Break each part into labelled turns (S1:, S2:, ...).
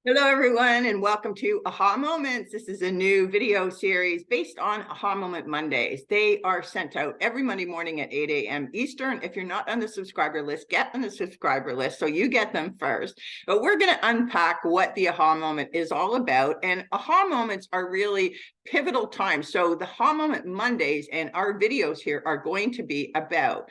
S1: Hello, everyone, and welcome to Aha Moments. This is a new video series based on Aha Moment Mondays. They are sent out every Monday morning at 8 a.m. Eastern. If you're not on the subscriber list, get on the subscriber list so you get them first. But we're going to unpack what the Aha Moment is all about. And Aha Moments are really pivotal times. So the Aha Moment Mondays and our videos here are going to be about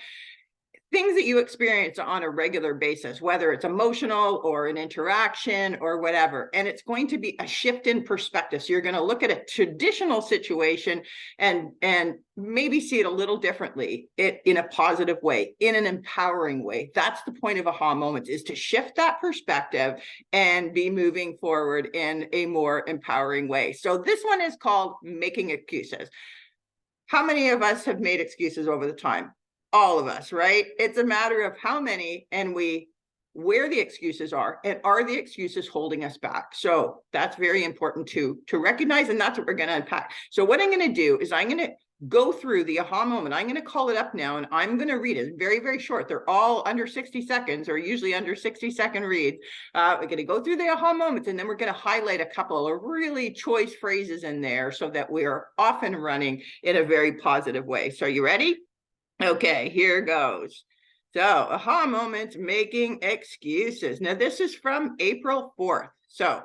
S1: things that you experience on a regular basis, whether it's emotional or an interaction or whatever. And it's going to be a shift in perspective. So you're going to look at a traditional situation and maybe see it a little differently, in a positive way, in an empowering way. That's the point of Aha Moments, is to shift that perspective and be moving forward in a more empowering way. So this one is called Making Excuses. How many of us have made excuses over the time? All of us, right? It's a matter of how many and where the excuses are, and are the excuses holding us back? So that's very important to recognize, and that's what we're going to unpack. So what I'm going to do is I'm going to go through the Aha Moment. I'm going to call it up now, and I'm going to read it. It's very, very short. They're all under 60 seconds, or usually under 60-second read. We're going to go through the Aha Moments, and then we're going to highlight a couple of really choice phrases in there so that we're off and running in a very positive way. So are you ready? Okay, here goes. So, Aha Moments, Making Excuses. Now, this is from April 4th. So,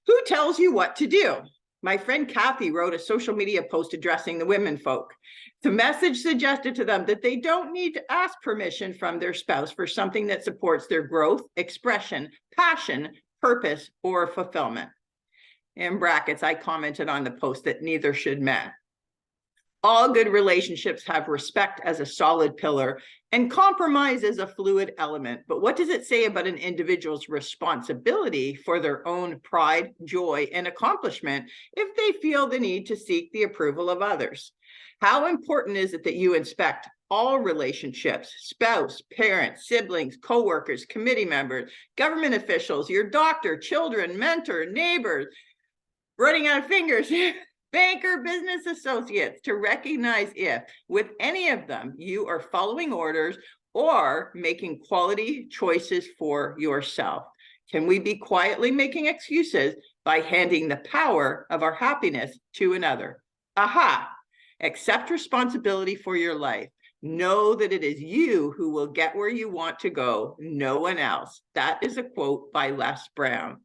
S1: who tells you what to do? My friend Kathy wrote a social media post addressing the women folk. The message suggested to them that they don't need to ask permission from their spouse for something that supports their growth, expression, passion, purpose, or fulfillment. In brackets, I commented on the post that neither should men. All good relationships have respect as a solid pillar and compromise as a fluid element. But what does it say about an individual's responsibility for their own pride, joy, and accomplishment if they feel the need to seek the approval of others? How important is it that you inspect all relationships, spouse, parents, siblings, coworkers, committee members, government officials, your doctor, children, mentor, neighbors, running out of fingers, banker, business associates, to recognize if, with any of them, you are following orders or making quality choices for yourself? Can we be quietly making excuses by handing the power of our happiness to another? Aha! Accept responsibility for your life. Know that it is you who will get where you want to go, no one else. That is a quote by Les Brown.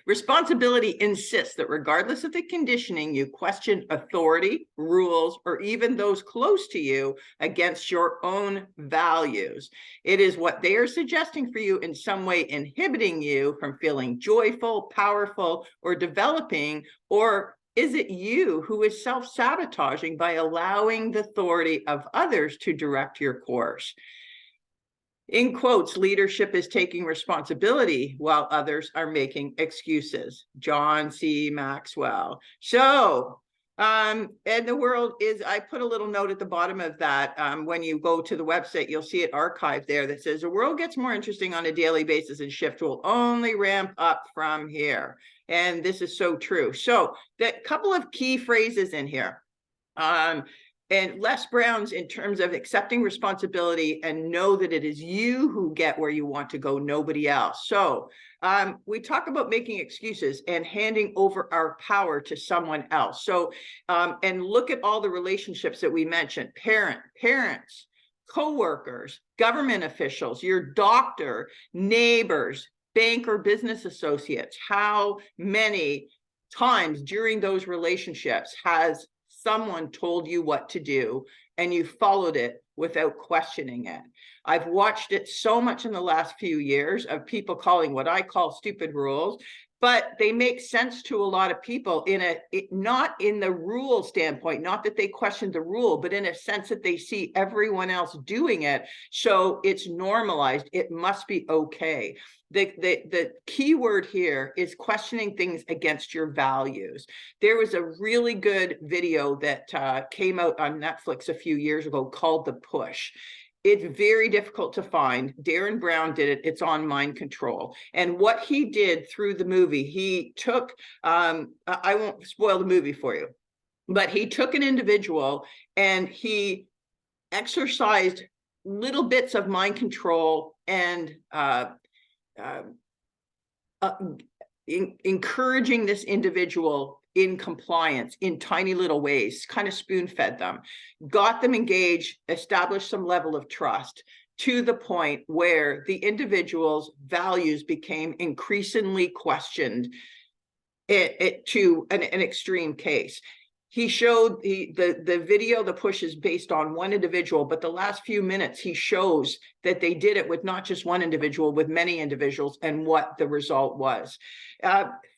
S1: Responsibility insists that regardless of the conditioning, you question authority, rules, or even those close to you against your own values. It is what they are suggesting for you in some way inhibiting you from feeling joyful, powerful, or developing, or is it you who is self-sabotaging by allowing the authority of others to direct your course? In quotes, leadership is taking responsibility while others are making excuses. John C. Maxwell. So, and the world is, I put a little note at the bottom of that. When you go to the website, you'll see it archived there that says the world gets more interesting on a daily basis and shift will only ramp up from here. And this is so true. So, that couple of key phrases in here. And Les Brown's, in terms of accepting responsibility and know that it is you who get where you want to go, nobody else. So we talk about making excuses and handing over our power to someone else. So, and look at all the relationships that we mentioned: parents, co-workers, government officials, your doctor, neighbors, bank or business associates. How many times during those relationships has someone told you what to do and you followed it without questioning it? I've watched it so much in the last few years of people calling what I call stupid rules, but they make sense to a lot of people not in the rule standpoint, not that they question the rule, but in a sense that they see everyone else doing it. So it's normalized. It must be okay. The key word here is questioning things against your values. There was a really good video that came out on Netflix a few years ago called The Push. It's very difficult to find. Darren Brown did it. It's on Mind Control. And what he did through the movie, he took, I won't spoil the movie for you, but he took an individual and he exercised little bits of mind control and encouraging this individual in compliance in tiny little ways, kind of spoon-fed them, got them engaged, established some level of trust, to the point where the individual's values became increasingly questioned to an extreme case. He showed the video, the push is based on one individual, but the last few minutes he shows that they did it with not just one individual, with many individuals, and what the result was.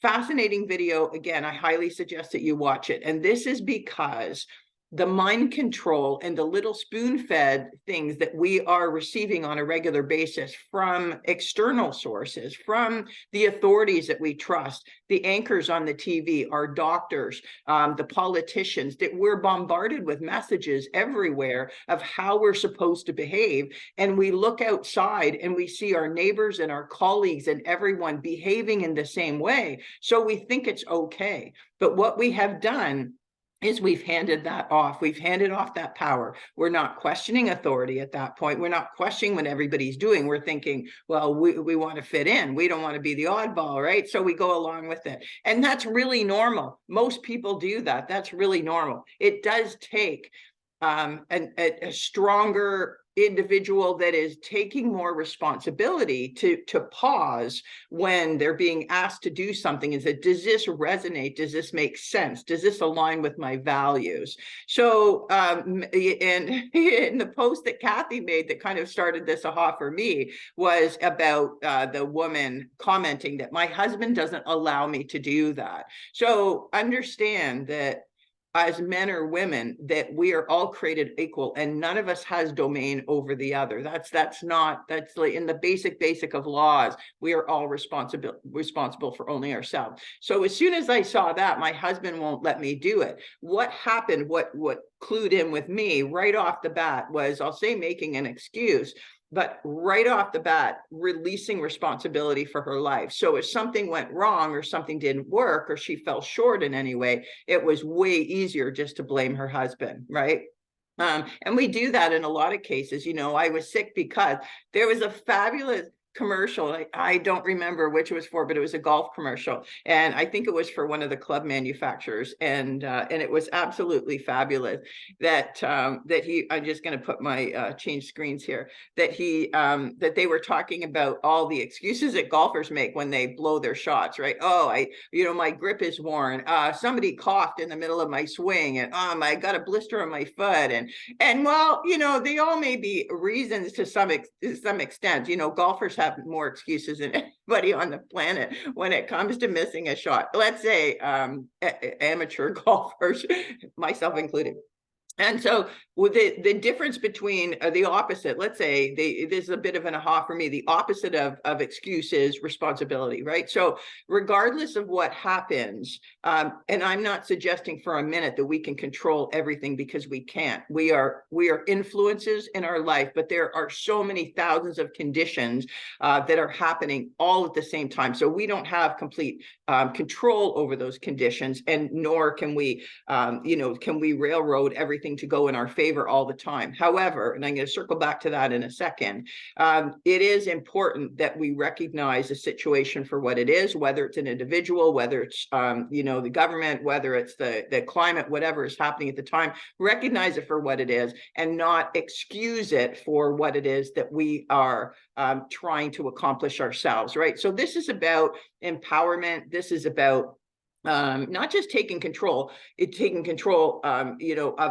S1: Fascinating video. Again, I highly suggest that you watch it. And this is because the mind control and the little spoon-fed things that we are receiving on a regular basis from external sources, from the authorities that we trust, the anchors on the TV, our doctors, the politicians, that we're bombarded with messages everywhere of how we're supposed to behave. And we look outside and we see our neighbors and our colleagues and everyone behaving in the same way. So we think it's okay. But what we have done is we've handed that off. We've handed off that power. We're not questioning authority at that point. We're not questioning what everybody's doing. We're thinking, well, we want to fit in. We don't want to be the oddball, right? So we go along with it. And that's really normal. Most people do that. That's really normal. It does take a stronger individual that is taking more responsibility to pause when they're being asked to do something. Is that, does this resonate? Does this make sense? Does this align with my values? So and in the post that Kathy made that kind of started this aha for me was about the woman commenting that my husband doesn't allow me to do that. So understand that as men or women, that we are all created equal and none of us has domain over the other. That's like in the basic of laws, we are all responsible for only ourselves. So as soon as I saw that, my husband won't let me do it. What happened, what clued in with me right off the bat was, I'll say making an excuse, but right off the bat, releasing responsibility for her life. So if something went wrong or something didn't work or she fell short in any way, it was way easier just to blame her husband, right? And we do that in a lot of cases. You know, I was sick because there was a fabulous commercial. I don't remember which it was for, but it was a golf commercial. And I think it was for one of the club manufacturers. And it was absolutely fabulous that I'm just going to put my change screens here, that they were talking about all the excuses that golfers make when they blow their shots, right? Oh, my grip is worn. Somebody coughed in the middle of my swing, and I got a blister on my foot. And well, they all may be reasons to some extent. Golfers have more excuses than anybody on the planet when it comes to missing a shot. Let's say amateur golfers, myself included. And so with the difference between the opposite, let's say this is a bit of an aha for me, the opposite of excuse is responsibility, right? So regardless of what happens, and I'm not suggesting for a minute that we can control everything, because we can't. We are influences in our life, but there are so many thousands of conditions that are happening all at the same time. So we don't have complete control over those conditions, and nor can we, can we railroad everything to go in our favor all the time. However, and I'm going to circle back to that in a second, it is important that we recognize the situation for what it is, whether it's an individual, whether it's, the government, whether it's the climate, whatever is happening at the time, recognize it for what it is and not excuse it for what it is that we are trying to accomplish ourselves, right? So this is about empowerment. This is about not just taking control of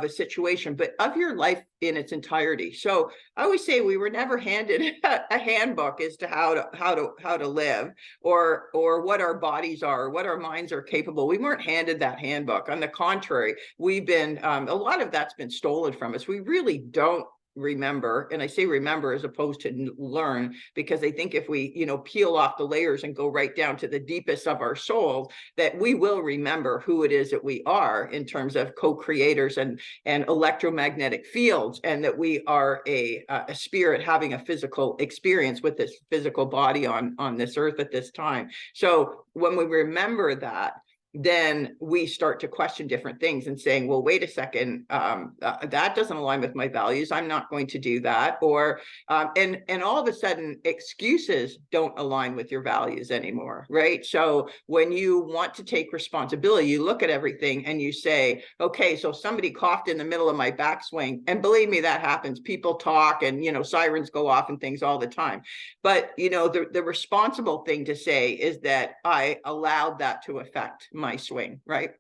S1: a situation, but of your life in its entirety. So I always say we were never handed a handbook as to how to live, or what our bodies are, or what our minds are capable. We weren't handed that handbook. On the contrary, we've been a lot of that's been stolen from us. We really don't remember, and I say remember as opposed to learn, because I think if we peel off the layers and go right down to the deepest of our souls, that we will remember who it is that we are in terms of co-creators and electromagnetic fields, and that we are a spirit having a physical experience with this physical body on this earth at this time. So when we remember that, then we start to question different things and saying, well, wait a second, that doesn't align with my values. I'm not going to do that. Or, and all of a sudden excuses don't align with your values anymore, right? So when you want to take responsibility, you look at everything and you say, okay, so somebody coughed in the middle of my backswing. And believe me, that happens. People talk and, sirens go off and things all the time. But, the responsible thing to say is that I allowed that to affect my swing, right?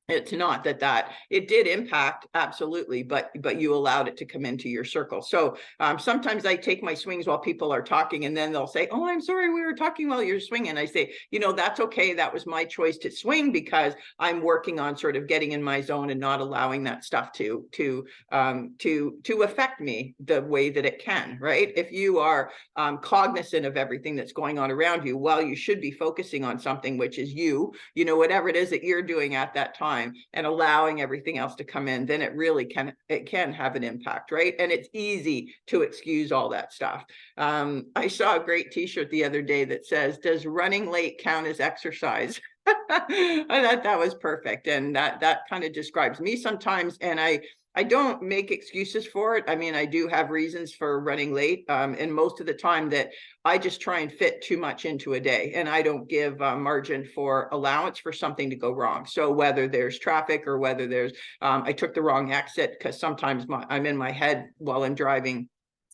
S1: It's not that it did impact, absolutely, but you allowed it to come into your circle. So sometimes I take my swings while people are talking, and then they'll say, oh, I'm sorry, we were talking while you're swinging. I say, that's okay. That was my choice to swing because I'm working on sort of getting in my zone and not allowing that stuff to affect me the way that it can, right? If you are cognizant of everything that's going on around you, while you should be focusing on something, which is whatever it is that you're doing at that time, and allowing everything else to come in, then it can have an impact, right? And it's easy to excuse all that stuff. I saw a great t-shirt the other day that says, does running late count as exercise? I thought that was perfect, and that kind of describes me sometimes. And I don't make excuses for it. I mean, I do have reasons for running late, and most of the time that I just try and fit too much into a day, and I don't give margin for allowance for something to go wrong. So whether there's traffic or whether there's I took the wrong exit, because sometimes I'm in my head while I'm driving,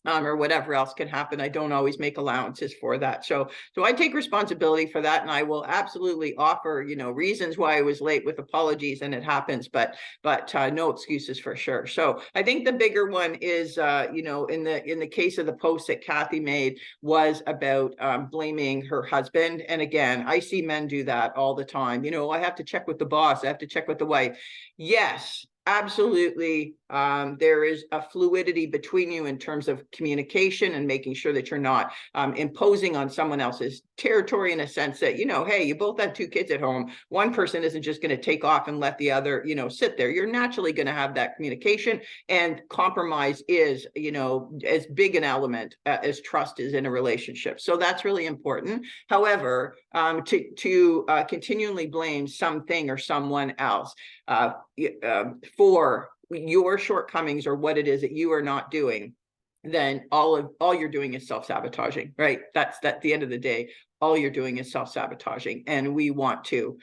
S1: or whatever else can happen. I don't always make allowances for that. So I take responsibility for that, and I will absolutely offer, reasons why I was late with apologies, and it happens, but no excuses for sure. So I think the bigger one is, in the case of the post that Kathy made, was about blaming her husband. And again, I see men do that all the time. I have to check with the boss. I have to check with the wife. Yes, absolutely. There is a fluidity between you in terms of communication and making sure that you're not imposing on someone else's territory, in a sense that, hey, you both have two kids at home. One person isn't just going to take off and let the other, sit there. You're naturally going to have that communication, and compromise is, as big an element as trust is in a relationship. So that's really important. However, to continually blame something or someone else for your shortcomings or what it is that you are not doing, then all you're doing is self-sabotaging, right? That's at the end of the day, all you're doing is self-sabotaging, and we want to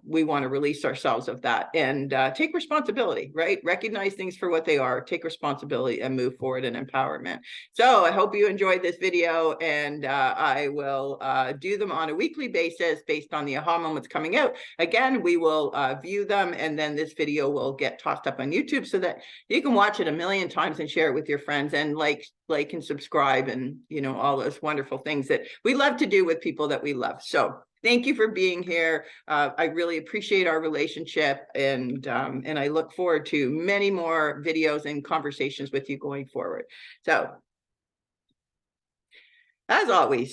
S1: release ourselves of that and take responsibility, right? Recognize things for what they are, take responsibility, and move forward in empowerment. So I hope you enjoyed this video, and I will do them on a weekly basis based on the aha moments coming out. Again, we will view them, and then this video will get tossed up on YouTube so that you can watch it a million times and share it with your friends, and like and subscribe, and all those wonderful things that we love to do with people that we love. So thank you for being here. I really appreciate our relationship, and I look forward to many more videos and conversations with you going forward. So as always,